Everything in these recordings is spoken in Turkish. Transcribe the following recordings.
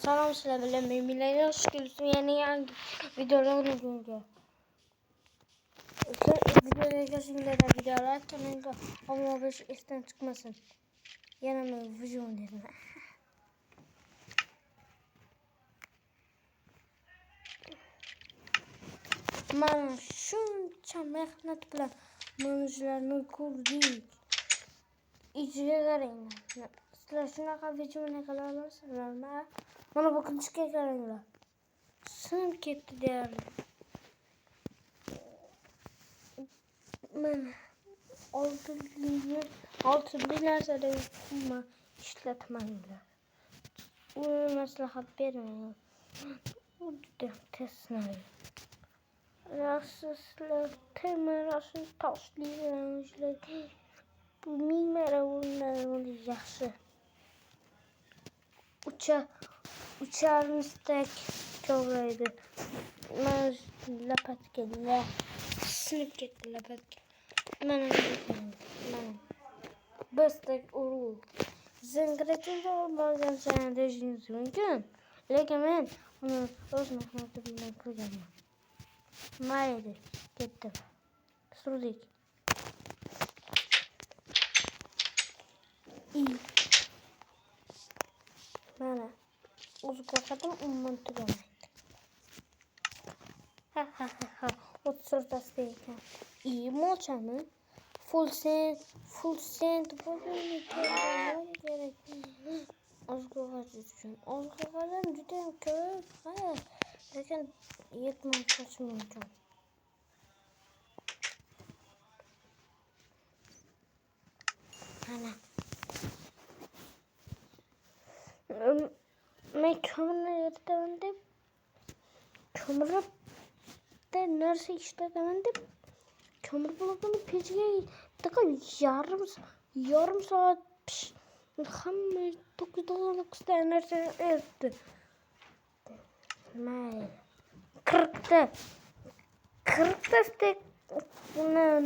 Selam sizlerle Mimi'yle hoş geldiniz. Yeni videolarını görüyor. Videoya geçince de videolar kanalda ama beş işten çıkmasın. Yanıma vizyon dedim. Mana shuncha mehnat bilan manajularni ko'rdik. İyice qaranglar. Sizlar shunaqa videoni qila olasizlarmi? Mana bu qilishga qaranglar. Sinib ketdi deyarli. Mana oltin narsada pulma ishlatmanglar. Uni maslahat bermang. Bu juda tez. Sizlar temirasini tashlayverasizlar. Bu mingmara o'yinlarni yaxshi. Ucharmisdek to'g'raydi. Mana lapatkalar sinib ketdi lapatka. Mana bizdek urug' zingiracha bo'lgan sayin deyishingiz mumkin. Lekin men uni o'z mehnatim bilan qilganman. Mayli, ketdim. Surdik. Mana o'ziga qadam umuman tugamaydi. Ha. O'ttirdasi ekan. Mochani full send bo'lgani kerak. Oziq-ovqat uchun. Oziq-ovqat juda ham ko'p. Lekin yetmasligi mumkin. Mana. Men ko'mirni eritaman deb ko'mirda narsa ishlataman deb ko'mir blokini pechga tiqib yarim soat hamma 999 ta narsa eritdi. Mayli. 40 ta stek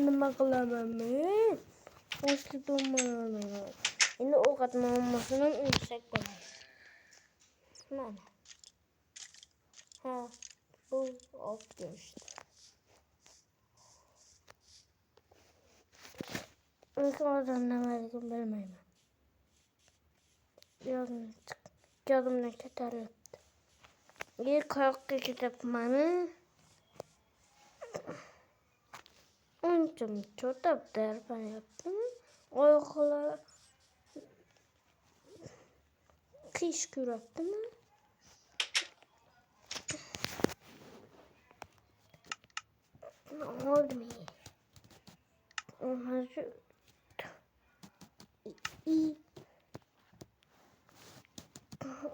nima qilaman men? Endi ovqat muammosini unutsak bo'ladi. Mana. Bu obgo'sht. Lekin odam nimaligini bilmayman. Yodimdan ketaryapti. Qayoqqa ketyapman? Uncham cho'tab darpanyaptimi? Oyoqlar qish ko'ryaptimi? Hold me.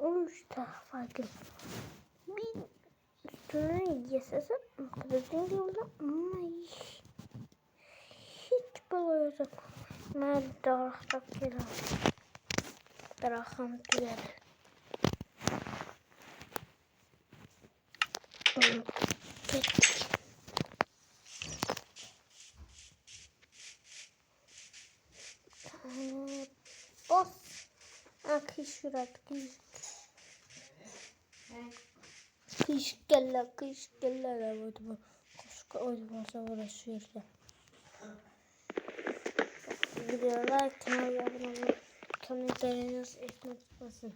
Usta farklı. Bir üstüne yesesem kırıldığım yolda hiç böyle ben darahtak gelen darahım tüyedi. Kettik. Bos. Kış şurat kış. Kış gelle de bu. Kuşka oynaması uğraşıyorlar. Videolar kanala abone olmayı, komentarınız etmek basın.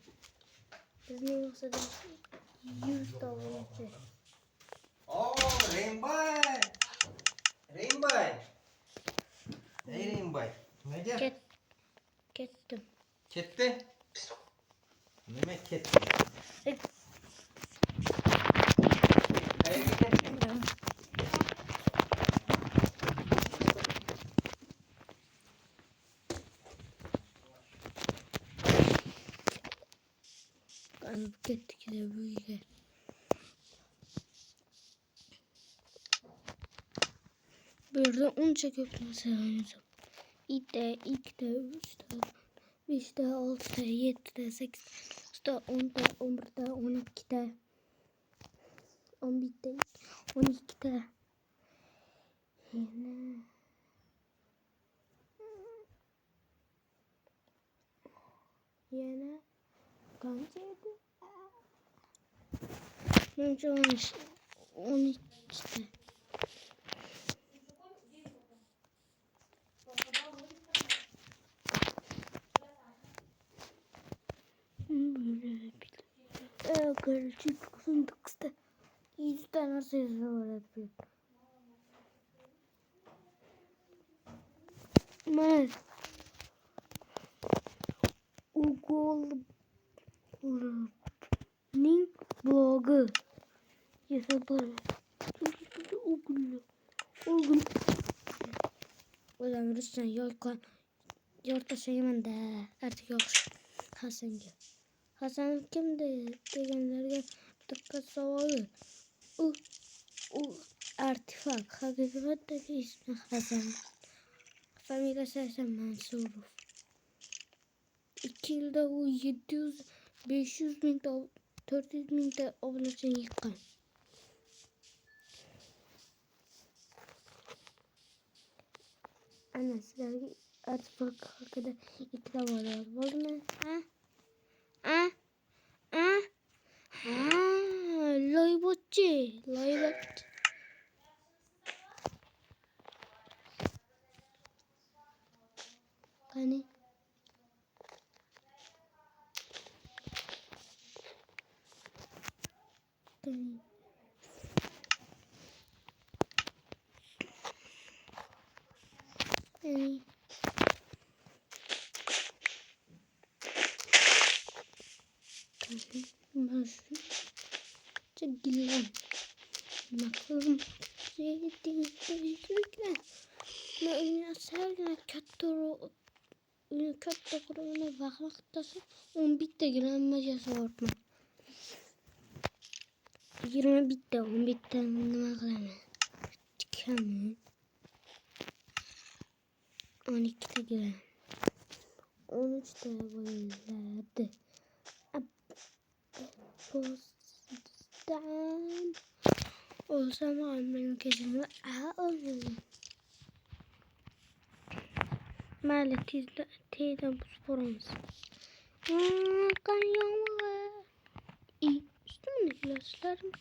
Bizim yoksa da 100 abone. Rainbow. Hey Rainbow. Nega? Ketdim. Ketdi? Nima ketdi? Qayerga ketding? Ketdik de bu yer. Burada unca köprüsü var. 2, 3, 5, 6, 7, 8, 10, 11, 12, 11, 12. Yine kancaydı? Önce 12'de. Böyle bir karışık fındıkta 100 tane sayısı var yapıyor. Ben Google'nin blogu yazılır. Oğlum. O zaman Rusçan yorta şeymen de artık yok. Hasan kimdi degenlerge dikkat savalı. O artifak hakikatteki ismi Hasan. Familia Sesen Mansurov. 2 yılda o 500 bin 400 bin de ablasını yıkan. Anne sizlerge artifak hakkında ikna var. Oldu mu? Ha? Loybotçi. Hani? Gillen. Bakalım. Ben sergine kötü kurumuna bakmaktasın. 10 bitte girenmecesi ortma. 20 bitte 10 bitte nima qilaman? Çıkamam. 12'de giren. 13'te bo'ladi. Postan olsam benim kesimde olmadı. Mayli tezdan boramiz. Qaniyomg'a. Ustimdagilar sizlarmi?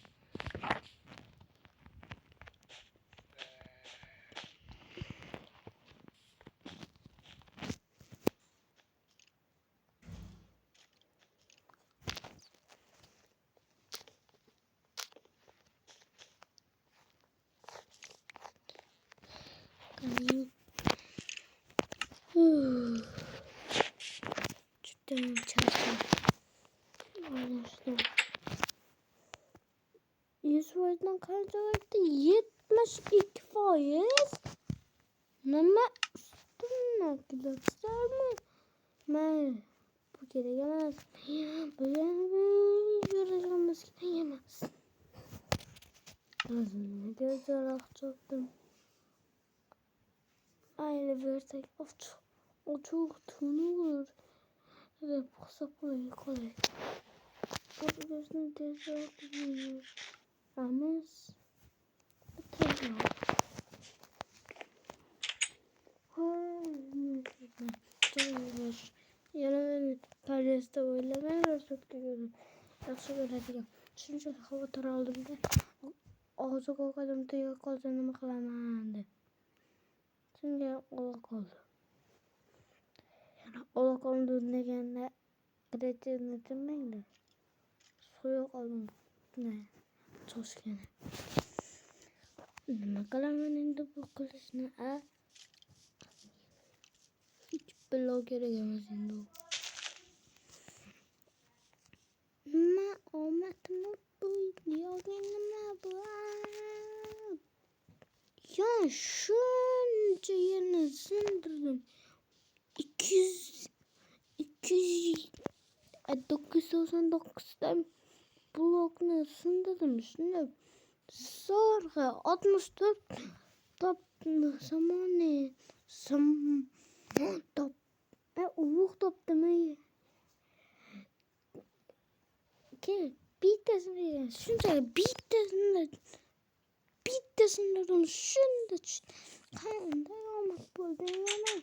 Cidden çalıştım. Anlaştım. 100%'dan kaç olarak 72%. Nima ustimdagilar sizlarmi? Ben bu kere yemez. Göreceğimiz gibi yemez. Ağzını gözler çöktüm. Aile versek o çok tanıyor. Ve pusaplayı kolay. Bu gözünü gözler tanıyor. Ama tanıyor. Tanıyor. Yana perdeste oylamaya çok diyorum. Yaxşı göradigan. Shunchalik xavotir oldim da og'zi qo'ydim tuya qolsa nima qilaman deb. Shunga ola qoldi. Ola qoldi deganda kreativni bilmaydi. Suya qoldim. Ne? Toshkana. Nima qilaman endi bu qilishni a? Hiç bilov kerak emas endi u. Nima omadmi bu? Yo'q nima bu? Ya shuncha yerni sindirdim. 999'dan blokni sindirdim. Shunda zo'rg'a 64 ulug' topdim. Bittasini shunchaki bittasini shunda qanday omad bo'ldi mana.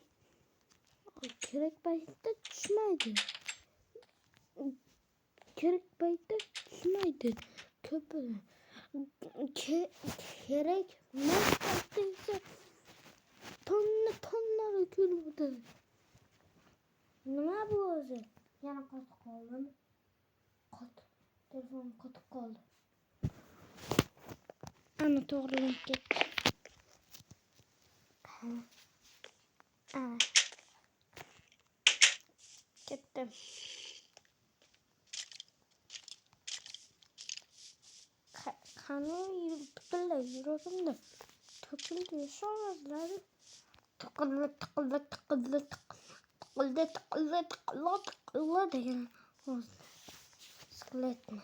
Kerak paytda tushmaydi. Ko'pi Telefonum katık kaldı. Ana doğrulanıp gitti. Ana. Gittim. Kanı yüreğimde töküldü. Sonraları tıkıldı diye. Sıkıntı mı?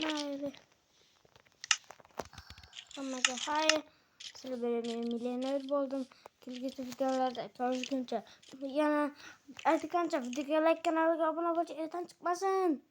Hayır. Ama hayır. Sıra benim milyoner oldum. Kilgisi videolarda çalışınca. Yani artık ancak videoya like kanalıma abone olmayı çıkmasın.